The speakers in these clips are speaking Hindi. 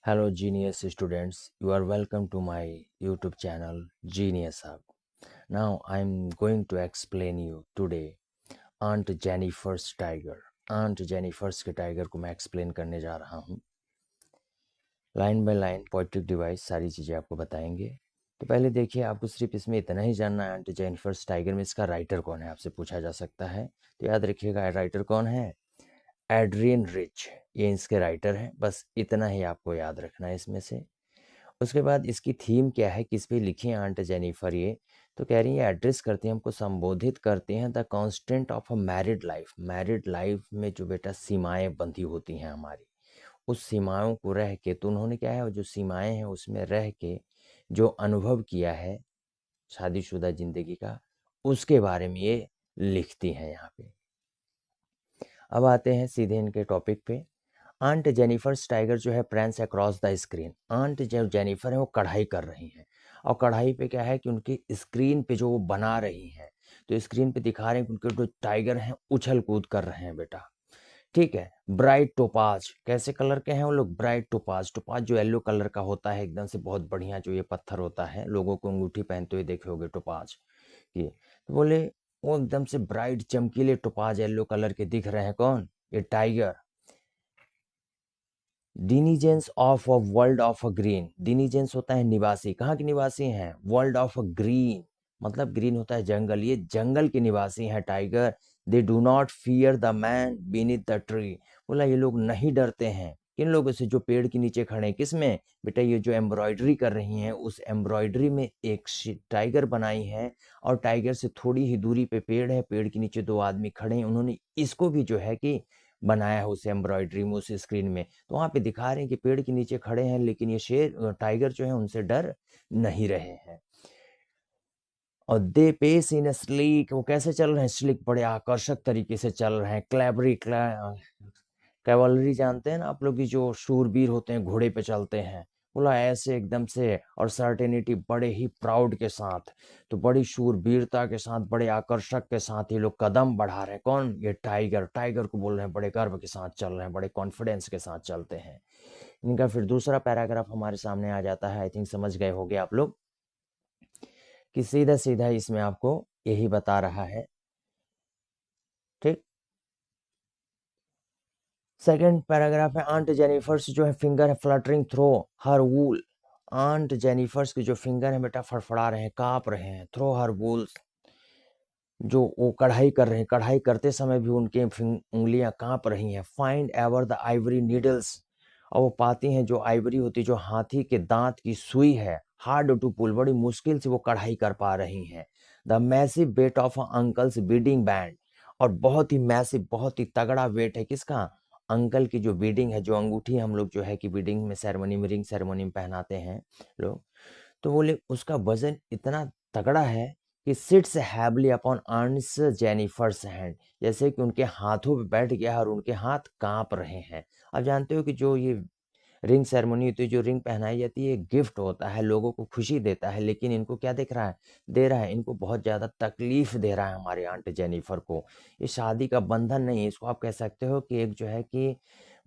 Hello, genius students. You are welcome to my YouTube channel, Genius Hub. Now, I'm going to explain you today Aunt Jennifer's Tiger. Aunt Jennifer's के टाइगर को मैं एक्सप्लेन करने जा रहा हूँ. लाइन बाय लाइन पोएट्रिक डिवाइस सारी चीज़ें आपको बताएंगे. तो पहले देखिए, आपको सिर्फ इसमें इतना ही जानना है, आंट जेनिफर्स टाइगर में इसका राइटर कौन है, आपसे पूछा जा सकता है. तो याद रखिएगा, राइटर कौन है? एड्रियन रिच, ये इसके राइटर हैं. बस इतना ही आपको याद रखना है इसमें से. उसके बाद इसकी थीम क्या है, किस पे लिखी है आंट जेनिफर ये? तो कह रही है एड्रेस करती हैं, हमको संबोधित करते हैं the constant of a married life. Married life में जो बेटा सीमाएं बंधी होती हैं हमारी, उस सीमाओं को रह के, तो उन्होंने क्या है, जो सीमाएं हैं उसमें रह के जो अनुभव किया है शादीशुदा जिंदगी का, उसके बारे में ये लिखती हैं यहाँ पे. अब आते हैं सीधे इनके टॉपिक पे. आंट जेनिफर्स टाइगर जो है प्रेंस अक्रॉस द स्क्रीन. आंट जो जेनिफर है वो कढ़ाई कर रही हैं, और कढ़ाई पे क्या है कि उनकी स्क्रीन पे जो वो बना रही हैं, तो स्क्रीन पे दिखा रहे हैं कि उनके जो टाइगर हैं उछल कूद कर रहे हैं बेटा. ठीक है. ब्राइट टोपाज, कैसे कलर के हैं वो लोग? Bright topaz. टोपाज जो येलो कलर का होता है, एकदम से बहुत बढ़िया जो ये पत्थर होता है, लोगों को अंगूठी पहनते हुए देखे होगे टोपाज की. तो बोले वो एकदम से ब्राइट चमकीले टोपाज येलो कलर के दिख रहे हैं. कौन? ये tiger. Denizens of a world of a green. Denizens होता है निवासी. कहाँ के निवासी हैं? वर्ल्ड ऑफ अ ग्रीन, मतलब ग्रीन होता है जंगल. ये जंगल के निवासी हैं tiger. They do not fear the man beneath the tree. बोला ये लोग नहीं डरते हैं किन लोगों से? जो पेड़ के नीचे खड़े हैं. किसमें बेटा? ये जो एम्ब्रॉयडरी कर रही हैं, उस एम्ब्रॉयडरी में एक टाइगर बनाई है, और टाइगर से थोड़ी ही दूरी पे पेड़ है, पेड़ के नीचे दो आदमी खड़े हैं. उन्होंने इसको भी जो है कि बनाया है उस एम्ब्रॉयडरी में, उस स्क्रीन में. तो वहाँ पे दिखा रहे हैं कि पेड़ के नीचे खड़े हैं, लेकिन ये शेर टाइगर जो है उनसे डर नहीं रहे हैं. और दे पेस इन स्लीक. वो कैसे चल रहे हैं? स्लीक, बड़े आकर्षक तरीके से चल रहे हैं. कैवलरी जानते हैं ना आप लोग, की जो शूरवीर होते हैं घोड़े पे चलते हैं, बोला ऐसे एकदम से. और सर्टेनिटी, बड़े ही प्राउड के साथ, तो बड़ी शूरवीरता के साथ, बड़े आकर्षक के साथ ये लोग कदम बढ़ा रहे हैं. कौन? ये टाइगर. टाइगर को बोल रहे हैं बड़े गर्व के साथ चल रहे हैं, बड़े कॉन्फिडेंस के साथ चलते हैं. इनका फिर दूसरा पैराग्राफ हमारे सामने आ जाता है. आई थिंक समझ गए होंगे आप लोग कि सीधा सीधा इसमें आपको यही बता रहा है. ठीक. सेकेंड पैराग्राफ है. आंट जेनिफर्स जो है फिंगर है फ्लटरिंग थ्रो हर वूल. आंट जेनिफर्स के जो फिंगर है बेटा फड़फड़ा रहे हैं, कांप रहे हैं. थ्रो हर वूल, जो वो कढ़ाई कर रहे हैं, कढ़ाई करते समय भी उनके उंगलियां कांप रही हैं. Find ever the Ivory needles. और वो पाती हैं जो आइवरी होती है, जो हाथी के दांत की सुई है, हार्ड टू पुल, बड़ी मुश्किल से वो कढ़ाई कर पा रही हैं. The massive weight of uncle's wedding band. और बहुत ही मैसिव, बहुत ही तगड़ा वेट है किसका? अंकल की जो बीडिंग है, जो अंगूठी हम लोग जो है कि बीडिंग में, सेरेमनी में, रिंग सेरेमनी में पहनाते हैं लोग, तो बोले उसका वजन इतना तगड़ा है कि सिट्स हैवली अपॉन अर्न्स जेनिफर्स हैंड. जैसे कि उनके हाथों पे बैठ गया है और उनके हाथ कांप रहे हैं. अब जानते हो कि जो ये रिंग सेरेमनी होती है, जो रिंग पहनाई जाती है, गिफ्ट होता है, लोगों को खुशी देता है, लेकिन इनको क्या देख रहा है, दे रहा है, इनको बहुत ज़्यादा तकलीफ दे रहा है हमारे आंट जेनिफर को. ये शादी का बंधन नहीं, इसको आप कह सकते हो कि एक जो है कि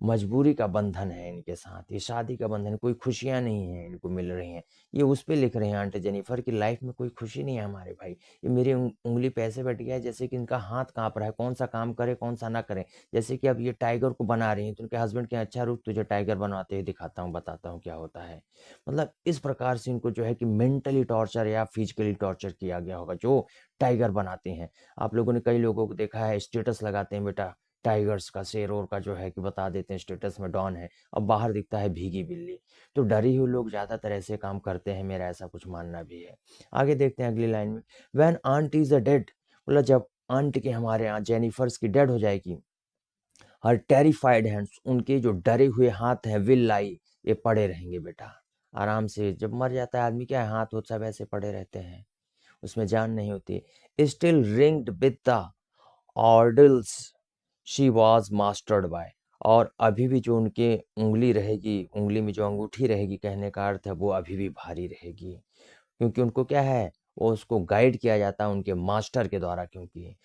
मजबूरी का बंधन है इनके साथ. ये शादी का बंधन, कोई खुशियाँ नहीं है इनको मिल रही हैं. ये उस पे लिख रहे हैं आंट जेनिफर की लाइफ में कोई खुशी नहीं है हमारे भाई. ये मेरी उंगली पे ऐसे बैठ गया है जैसे कि इनका हाथ कांप रहा है, कौन सा काम करे कौन सा ना करे. जैसे कि अब ये टाइगर को बना रही हैं, तो उनके हस्बैंड के अच्छा रुक, तुझे टाइगर बनवाते हुए दिखाता हूँ, बताता हूँ क्या होता है. मतलब इस प्रकार से इनको जो है कि मेंटली टॉर्चर या फिजिकली टॉर्चर किया गया होगा जो टाइगर बनाते हैं. आप लोगों ने कई लोगों को देखा है स्टेटस लगाते हैं बेटा, टाइगर्स का, शेरों का जो है कि बता देते हैं स्टेटस में डॉन है, अब बाहर दिखता है भीगी बिल्ली. तो डरे हुए लोग ज़्यादातर ऐसे काम करते हैं, मेरा ऐसा कुछ मानना भी है. आगे देखते हैं अगली लाइन में. When aunt is a dead. बोला जब आंट के, हमारे यहाँ जेनिफर्स की डेड हो जाएगी, हर टेरिफाइड हैंड्स, उनके जो डरे हुए हाथ हैं, विल लाई, ये पड़े रहेंगे बेटा आराम से. जब मर जाता है आदमी, क्या है, हाथ वो सब ऐसे पड़े रहते हैं, उसमें जान नहीं होती. Still ringed with the ordeals she was mastered by. और अभी भी जो उनके उंगली रहेगी, उंगली में जो अंगूठी रहेगी, कहने का अर्थ है वो अभी भी भारी रहेगी, क्योंकि उनको क्या है, वो उसको गाइड किया जाता है उनके मास्टर के द्वारा. क्योंकि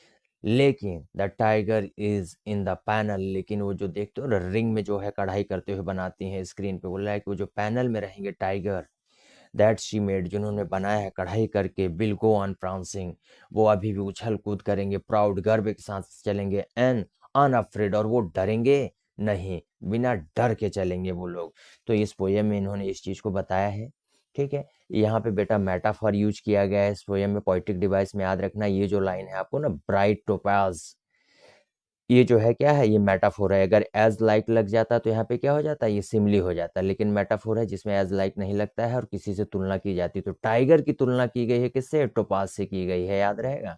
लेकिन the tiger is in the panel, लेकिन वो जो देखते हो ना रिंग में जो है कढ़ाई करते हुए बनाती हैं स्क्रीन पे, बोल रहा है कि वो जो पैनल में रहेंगे टाइगर दैट शी मेड, जिन्होंने बनाया है कढ़ाई करके, विल गो ऑन प्राउंसिंग, वो अभी भी उछल कूद करेंगे, प्राउड गर्व के साथ चलेंगे, एंड अनअफ्रेड, और वो डरेंगे नहीं, बिना डर के चलेंगे वो लोग। तो इस पोयम में इन्होंने इस चीज को बताया है। ठीक है, यहाँ पे बेटा मेटाफर यूज किया गया है इस पोयम में, पोइटिक डिवाइस में याद रखना, ये जो लाइन है आपको ना, ब्राइट टोपाज, ये जो है क्या है, ये मेटाफोर है। अगर एज लाइक लग जाता तो यहाँ पे क्या हो जाता है, ये सिमली हो जाता है, लेकिन मेटाफोर है जिसमें एज लाइक नहीं लगता है और किसी से तुलना की जाती है। तो टाइगर की तुलना की गई है किससे, टोपाज से की गई है, याद रहेगा।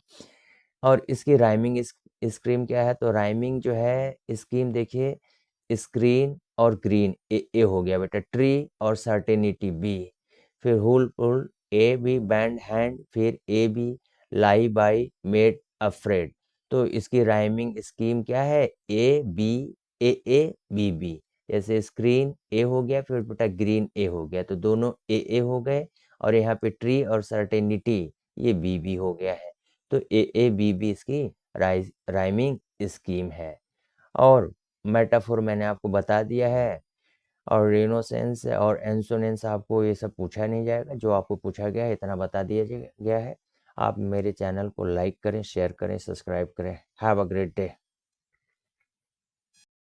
और इसकी राइमिंग स्कीम क्या है, तो राइमिंग जो है स्कीम देखिए, स्क्रीन और ग्रीन ए हो गया बेटा, ट्री और सर्टेनिटी बी, फिर हुल पुल ए बी, बैंड हैंड, फिर A B, lie by, made afraid. तो इसकी राइमिंग स्कीम क्या है, A B, A B B. जैसे स्क्रीन ए हो गया, फिर बेटा ग्रीन ए हो गया, तो दोनों ए हो गए, और यहाँ पे ट्री और सर्टेनिटी ये बी बी हो गया है। तो ए बी बी इसकी राइमिंग स्कीम है। और मेटाफोर मैंने आपको बता दिया है, और रेनोसेंस और एंसोनेंस आपको ये सब पूछा नहीं जाएगा, जो आपको पूछा गया है इतना बता दिया गया है। आप मेरे चैनल को लाइक करें, शेयर करें, सब्सक्राइब करें। Have a great day.